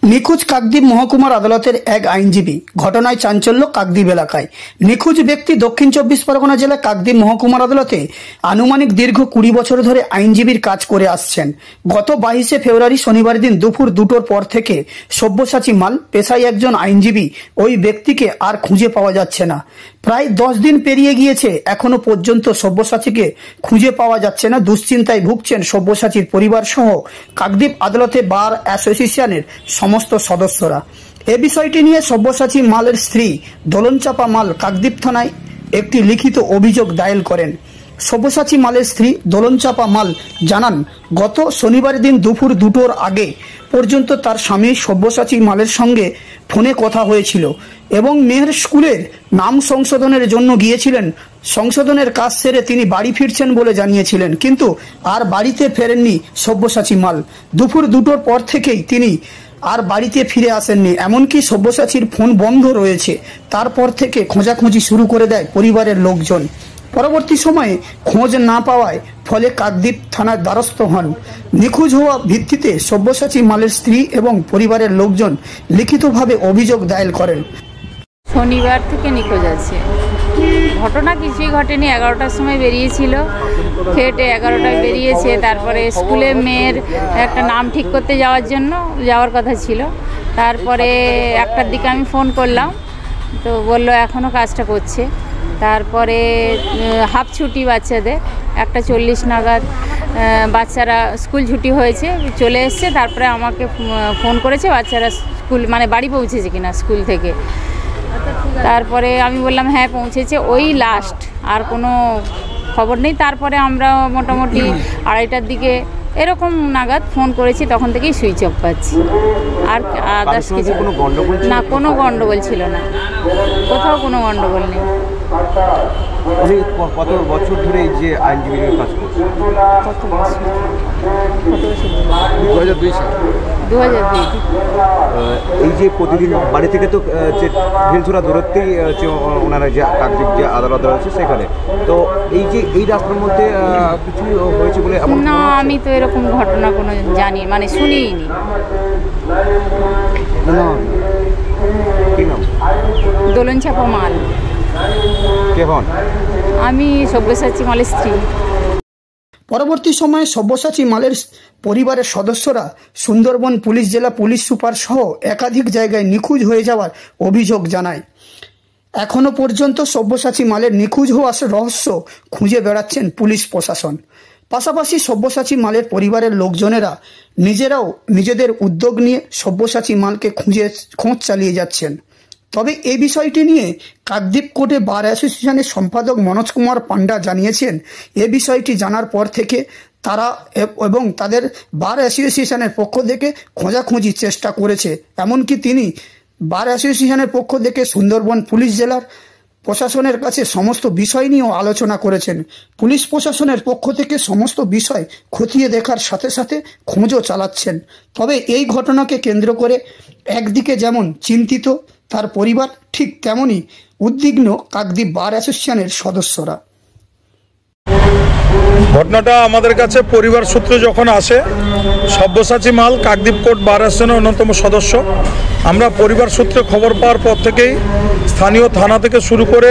নিখোঁজ কাকদ্বীপ মহকুমার আদালতের এক আইনজীবী ঘটনায় চাঞ্চল্য কাকদ্বীপ এলাকায়। নিখোঁজ ব্যক্তি দক্ষিণ 24 পরগনা জেলা কাকদ্বীপ মহকুমার আদালতে আনুমানিক দীর্ঘ 20 বছর ধরে আইনজীবীর কাজ করে আসছেন। গত 22 ফেব্রুয়ারি শনিবার দিন দুপুর 2টোর পর থেকে সব্যসাচী মাল পেশায় একজন আইনজীবী ওই ব্যক্তিকে আর খুঁজে পাওয়া যাচ্ছে না। প্রায় 10 দিন পেরিয়ে গিয়েছে, এখনো পর্যন্ত সব্যসাচীকে খুঁজে পাওয়া যাচ্ছে না। দুশ্চিন্তায় ভুগছেন সব্যসাচীর পরিবার সহ কাকদ্বীপ আদালতে বার অ্যাসোসিয়েশনের সমস্ত সদস্যরা। এ বিষয়টি নিয়ে সব্যসাচী মালের স্ত্রী দোলনচাপা মাল কাকদ্বীপ থানায় একটি লিখিত অভিযোগ দায়ের করেন। সব্যসাচী মালের স্ত্রী দোলনচাপা মাল জানান, গত শনিবার দিন দুপুর 2টোর আগে পর্যন্ত তার স্বামী সব্যসাচী মালের সঙ্গে ফোনে কথা হয়েছিল এবং মেয়ের স্কুলের নাম সংশোধনের জন্য গিয়েছিলেন। সংশোধনের কাজ সেরে তিনি বাড়ি ফিরছেন বলে জানিয়েছিলেন, কিন্তু আর বাড়িতে ফেরেননি সব্যসাচী মাল। দুপুর 2টোর পর থেকেই তিনি আর বাড়িতে ফিরে আসেননি, এমনকি সব্যসাচীর ফোন বন্ধ রয়েছে। তারপর থেকে খোঁজাখুঁজি শুরু করে দেয় পরিবারের লোকজন। পরবর্তী সময়ে খোঁজ না পাওয়ায় ফলে কাকদ্বীপ থানার দ্বারস্থ হন। নিখোঁজ হওয়া ভিত্তিতে সব্যসাচী মালের স্ত্রী এবং পরিবারের লোকজন লিখিতভাবে অভিযোগ দায়ের করেন। শনিবার থেকে নিখোঁজ আছে। ঘটনা কিছুই ঘটেনি। 11টার সময় বেরিয়েছিল, খেটে 11টায় বেরিয়েছে। তারপরে স্কুলে মেয়ের একটা নাম ঠিক করতে যাওয়ার কথা ছিল। তারপরে 1টার দিকে আমি ফোন করলাম, তো বলল এখনও কাজটা করছে। তারপরে হাফ ছুটি বাচ্চাদের 1:40 নাগাদ বাচ্চারা স্কুল ছুটি হয়েছে, চলে এসছে। তারপরে আমাকে ফোন করেছে বাচ্চারা স্কুল মানে বাড়ি পৌঁছেছে কিনা স্কুল থেকে। তারপরে আমি বললাম হ্যাঁ পৌঁছেছে, ওই লাস্ট, আর কোনো খবর নেই। তারপরে আমরা মোটামুটি 2:30টার দিকে এরকম নাগাদ ফোন করেছি, তখন থেকেই সুইচ অফ পাচ্ছি। আর আদার্স কিছু না, কোনো গন্ডগোল ছিল না, কোথাও কোনো গন্ডগোল নেই। কত বছর ধরে এই যে আইনজীবীর কাজ করছেন? কত বছর? 2002 সাল। 2002। এই যে প্রতিদিন বাড়ি থেকে তো ঢিলছড়া দূরত্বেই ওনারা যে কাকদ্বীপ যে আদালত রয়েছে সেখানে, তো এই যে এই রাস্তার মধ্যে কিছু হয়েছে বলে না, আমি তো এরকম ঘটনা কোনো জানি মানে শুনিনি। কি নাম? দোলনচাপা মাল। কে হন? আমি সব্যসাচী মালের স্ত্রী। পরবর্তী সময়ে সব্যসাচী মালের পরিবারের সদস্যরা সুন্দরবন পুলিশ জেলা পুলিশ সুপার সহ একাধিক জায়গায় নিখোঁজ হয়ে যাওয়ার অভিযোগ জানায়। এখনো পর্যন্ত সব্যসাচী মালের নিখোঁজ হওয়ার রহস্য খুঁজে বেড়াচ্ছেন পুলিশ প্রশাসন। পাশাপাশি সব্যসাচী মালের পরিবারের লোকজনেরা নিজেরাও নিজেদের উদ্যোগ নিয়ে সব্যসাচী মালকে খোঁজ চালিয়ে যাচ্ছেন। তবে এই বিষয়টি নিয়ে কাকদ্বীপ কোর্টে বার অ্যাসোসিয়েশনের সম্পাদক মনোজ কুমার পান্ডা জানিয়েছেন, এ বিষয়টি জানার পর থেকে তারা এবং তাদের বার অ্যাসোসিয়েশনের পক্ষ থেকে খোঁজাখুঁজির চেষ্টা করেছে। এমনকি তিনি বার অ্যাসোসিয়েশনের পক্ষ থেকে সুন্দরবন পুলিশ জেলার প্রশাসনের কাছে সমস্ত বিষয় নিয়েও আলোচনা করেছেন। পুলিশ প্রশাসনের পক্ষ থেকে সমস্ত বিষয় খতিয়ে দেখার সাথে সাথে খোঁজও চালাচ্ছেন। তবে এই ঘটনাকে কেন্দ্র করে একদিকে যেমন চিন্তিত তার পরিবার, ঠিক তেমনই উদ্বিগ্ন কাকদ্বীপ বার অ্যাসোসিয়েশনের সদস্যরা। ঘটনাটা আমাদের কাছে পরিবার সূত্রে যখন আসে, সব্যসাচী মাল কাকদ্বীপ কোর্ট বার অ্যাসোসিয়েশনের অন্যতম সদস্য। আমরা পরিবার সূত্রে খবর পাওয়ার পর থেকেই স্থানীয় থানা থেকে শুরু করে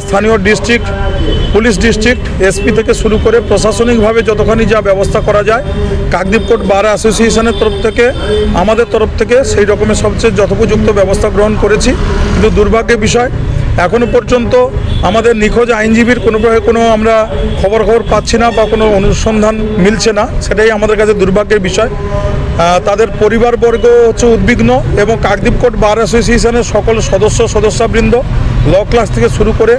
স্থানীয় ডিস্ট্রিক্ট পুলিশ ডিস্ট্রিক্ট এসপি থেকে শুরু করে প্রশাসনিকভাবে যতখানি যা ব্যবস্থা করা যায় কাকদ্বীপ কোর্ট বার অ্যাসোসিয়েশনের তরফ থেকে, আমাদের তরফ থেকে সেই রকমের সবচেয়ে যথোপযুক্ত ব্যবস্থা গ্রহণ করেছি। কিন্তু দুর্ভাগ্যের বিষয়, এখনও পর্যন্ত আমাদের নিখোঁজ আইনজীবীর কোনো আমরা খবর পাচ্ছি না বা কোনো অনুসন্ধান মিলছে না, সেটাই আমাদের কাছে দুর্ভাগ্যের বিষয়। তাদের পরিবারবর্গ হচ্ছে উদ্বিগ্ন এবং কাকদ্বীপ কোর্ট বার অ্যাসোসিয়েশনের সকল সদস্যবৃন্দ, ল ক্লাস থেকে শুরু করে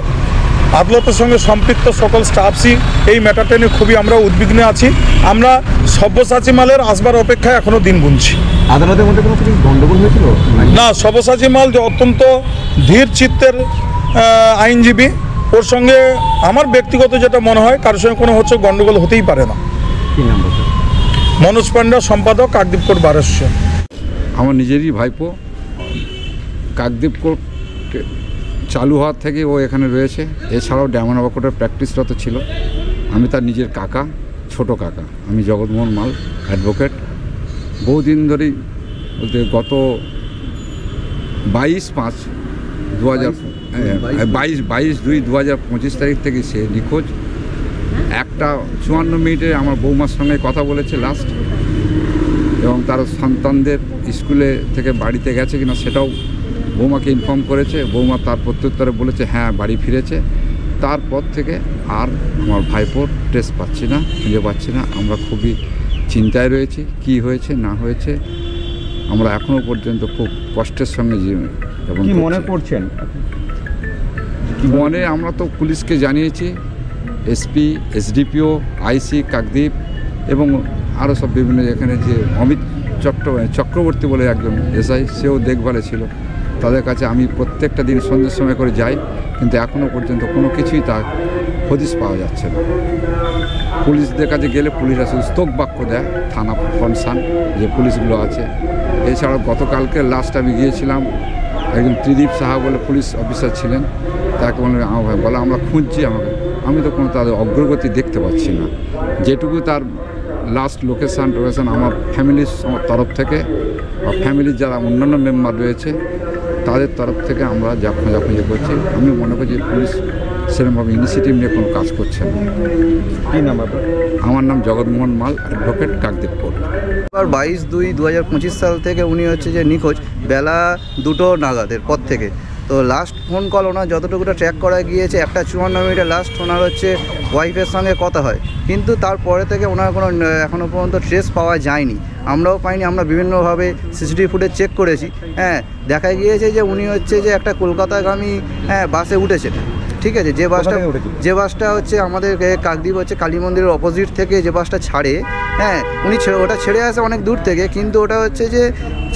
আদালতের সঙ্গে সম্পৃক্ত সকল স্টাফসই এই ম্যাটারটা নিয়ে খুবই আমরা উদ্বিগ্ন আছি। আমরা সব্যসাচী মালের আসবার অপেক্ষায় এখনও দিন গুনছি। আদালতের মধ্যে কোনো গণ্ডগোল হয়েছিল না, সব্যসাচী মাল যে অত্যন্ত ধীর চিত্তের আইনজীবী, ওর সঙ্গে আমার ব্যক্তিগত যেটা মনে হয় কারোর সঙ্গে কোনো গণ্ডগোল হতেই পারে না। মনোজ পান্ডা, সম্পাদক, কাকদ্বীপ কোর্ট বার অ্যাসোসিয়েশন। আমার নিজেরই ভাইপো। কাকদ্বীপ কোর্ট চালু হওয়ার থেকে ও এখানে রয়েছে। এছাড়াও ডায়মন্ড কোর্টের প্র্যাকটিসরত ছিল। আমি তার নিজের কাকা, ছোট কাকা। আমি জগৎমোহন মাল, অ্যাডভোকেট। বহুদিন ধরেই বলতে গত 22/5/2025 তারিখ থেকে সে নিখোঁজ। 1:54 আমার বৌমার সঙ্গে কথা বলেছে লাস্ট, এবং তার সন্তানদের স্কুলে থেকে বাড়িতে গেছে কিনা সেটাও বৌমাকে ইনফর্ম করেছে। বৌমা তার প্রত্যুত্তরে বলেছে হ্যাঁ বাড়ি ফিরেছে। তারপর থেকে আর আমার ভাইপোর ট্রেস পাচ্ছি না, খুঁজে পাচ্ছি না। আমরা খুবই চিন্তায় রয়েছি, কি হয়েছে না হয়েছে আমরা এখনও পর্যন্ত খুব কষ্টের সঙ্গে জীবন। এবং কি মনে করছেন? মনে আমরা তো পুলিশকে জানিয়েছি, এসপি, এসডিপিও, আইসি কাকদ্বীপ এবং আরও সব বিভিন্ন, এখানে যে অমিত চক্রবর্তী বলে একজন এসআই, সেও দেখভালে ছিল। তাদের কাছে আমি প্রত্যেকটা দিন সন্ধ্যের সময় করে যাই, কিন্তু এখনও পর্যন্ত কোনো কিছুই তার হদিশ পাওয়া যাচ্ছে না। পুলিশদের কাছে গেলে পুলিশরা শুধু স্তোক বাক্য দেয়, থানা কনসার্ন যে পুলিশগুলো আছে। এছাড়াও গতকালকে লাস্ট আমি গিয়েছিলাম, একজন ত্রিদীপ সাহা বলে পুলিশ অফিসার ছিলেন, তাকে বলে আমরা খুঁজছি আমাকে। আমি তো কোনো তাদের অগ্রগতি দেখতে পাচ্ছি না। যেটুকু তার লাস্ট লোকেশান আমার ফ্যামিলির তরফ থেকে বা ফ্যামিলির যারা অন্যান্য মেম্বার রয়েছে তাদের তরফ থেকে আমরা যা খোঁজাখুঁজি করছি। আমি মনে করি যে পুলিশ সেরকমভাবে ইনিশিয়েটিভ নিয়ে কোনো কাজ করছে না। কী নাম আপনার? আমার নাম জগৎমোহন মাল, অ্যাডভোকেট, কাকদ্বীপ কোর্ট। 22/2/2025 সাল থেকে উনি হচ্ছে যে নিখোঁজ বেলা 2টো নাগাদের পর থেকে। তো লাস্ট ফোন কল ওনার যতটুকুটা ট্র্যাক করা গিয়েছে 1:54 লাস্ট ওনার হচ্ছে ওয়াইফের সঙ্গে কথা হয়, কিন্তু তারপরে থেকে ওনার কোনো এখনও পর্যন্ত ট্রেস পাওয়া যায়নি, আমরাও পাইনি। আমরা বিভিন্নভাবে সিসিটিভি ফুটেজ চেক করেছি। হ্যাঁ, দেখা গিয়েছে যে উনি হচ্ছে যে একটা কলকাতাগামী বাসে উঠেছেন, ঠিক আছে। যে বাসটা হচ্ছে আমাদের কাকদ্বীপ হচ্ছে কালী মন্দিরের অপোজিট থেকে যে বাসটা ছাড়ে, হ্যাঁ উনি ওটা ছেড়ে আসে অনেক দূর থেকে, কিন্তু ওটা হচ্ছে যে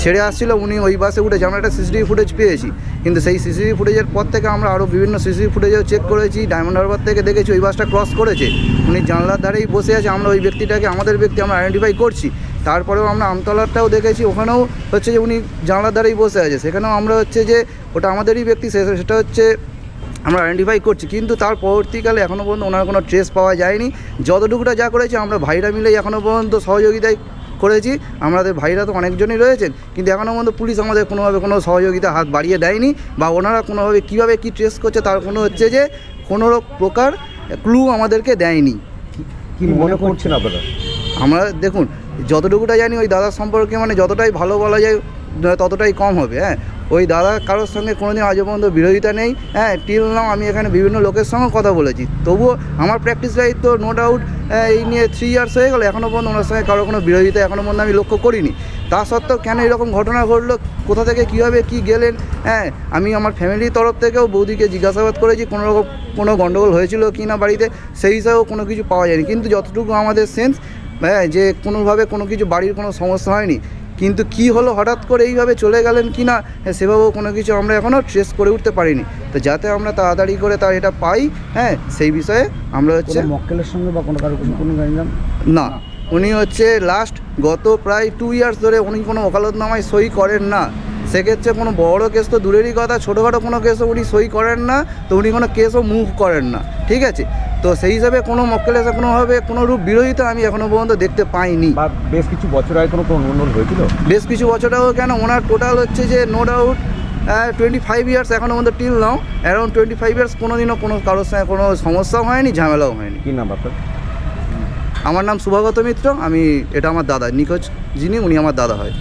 ছেড়ে আসছিল, উনি ওই বাসে উঠেছে। আমরা একটা সিসিটিভি ফুটেজ পেয়েছি, কিন্তু সেই সিসিটিভি ফুটেজের পর থেকে আমরা আরও বিভিন্ন সিসিটিভি ফুটেজও চেক করেছি। ডায়মন্ড হারবার থেকে দেখেছি ওই বাসটা ক্রস করেছে, উনি জানলার ধারেই বসে আছে। আমরা ওই ব্যক্তিটাকে আমাদের ব্যক্তি আমরা আইডেন্টিফাই করছি। তারপরেও আমরা আমতলারটাও দেখেছি, ওখানেও হচ্ছে যে উনি জানলার ধারেই বসে আছে, সেখানেও আমরা হচ্ছে যে ওটা আমাদেরই ব্যক্তি, সেটা হচ্ছে আমরা আইডেন্টিফাই করছি। কিন্তু তার পরবর্তীকালে এখনও পর্যন্ত ওনার কোনো ট্রেস পাওয়া যায়নি। যতটুকুটা যা করেছি আমরা ভাইরা মিলেই এখনও পর্যন্ত সহযোগিতায় করেছি। আমাদের ভাইরা তো অনেকজনই রয়েছেন, কিন্তু এখনও পর্যন্ত পুলিশ আমাদের কোনোভাবে কোনো সহযোগিতা হাত বাড়িয়ে দেয়নি, বা ওনারা কোনোভাবে কীভাবে কী ট্রেস করছে তার কোনো হচ্ছে যে কোনো প্রকার ক্লু আমাদেরকে দেয়নি। কি মনে করছেন আপনারা? আমরা দেখুন যতটুকুটা জানি ওই দাদার সম্পর্কে মানে যতটাই ভালো বলা যায় ততটাই কম হবে। হ্যাঁ, ওই দাদা কারোর সঙ্গে কোনোদিন আজও পর্যন্ত বিরোধিতা নেই। হ্যাঁ, টিল নাও আমি এখানে বিভিন্ন লোকের সঙ্গে কথা বলেছি, তবুও আমার প্র্যাকটিস লাইফ তো নো ডাউট এই নিয়ে 3 ইয়ার্স হয়ে গেলো, এখনও পর্যন্ত ওনার সঙ্গে কারো কোনো বিরোধিতা এখনও পর্যন্ত আমি লক্ষ্য করিনি। তা সত্ত্বেও কেন এরকম ঘটনা ঘটলো, কোথা থেকে কীভাবে কী গেলেন, হ্যাঁ আমি আমার ফ্যামিলির তরফ থেকেও বৌদিকে জিজ্ঞাসাবাদ করেছি কোনো গণ্ডগোল হয়েছিল কি না বাড়িতে, সেই হিসাবেও কোনো কিছু পাওয়া যায়নি। কিন্তু যতটুকু আমাদের সেন্স হ্যাঁ যে কোনোভাবে কোনো কিছু বাড়ির কোনো সমস্যা হয়নি, কিন্তু কি হলো হঠাৎ করে এইভাবে চলে গেলেন কি না সেভাবেও কোনো কিছু আমরা এখনও ট্রেস করে উঠতে পারিনি। তো যাতে আমরা তাড়াতাড়ি করে তার এটা পাই, হ্যাঁ সেই বিষয়ে আমরা হচ্ছে মক্কেলের সঙ্গে বা কোনো কারো কোনো জানলাম না। উনি হচ্ছে লাস্ট গত প্রায় 2 ইয়ার্স ধরে উনি কোনো ওকালতনামায় সই করেন না। সেক্ষেত্রে কোনো বড় কেস তো দূরেরই কথা, ছোটোখাটো কোনো কেসও উনি সই করেন না, তো উনি কোনো কেসও মুভ করেন না, ঠিক আছে। তো সেই হিসাবে কোনো মক্কেলের সাথে কোনোভাবে কোনো রূপ বিরোধিতা আমি এখনও পর্যন্ত দেখতে পাইনি। বা বেশ কিছু বছর আগে কোনো গণ্ডগোল হয়েছিল? বেশ কিছু বছর আগেও কেন, ওনার টোটাল হচ্ছে যে নো ডাউট 25 ইয়ার্স এখনও পর্যন্ত টিল নাও অ্যারাউন্ড 25 ইয়ার্স কোনোদিনও কোনো কারোর সঙ্গে কোনো সমস্যাও হয়নি, ঝামেলাও হয়নি। কী নাম আপনার? আমার নাম শুভাগত মিত্র, আমি এটা আমার দাদা নিখোঁজ যিনি উনি আমার দাদা হয়।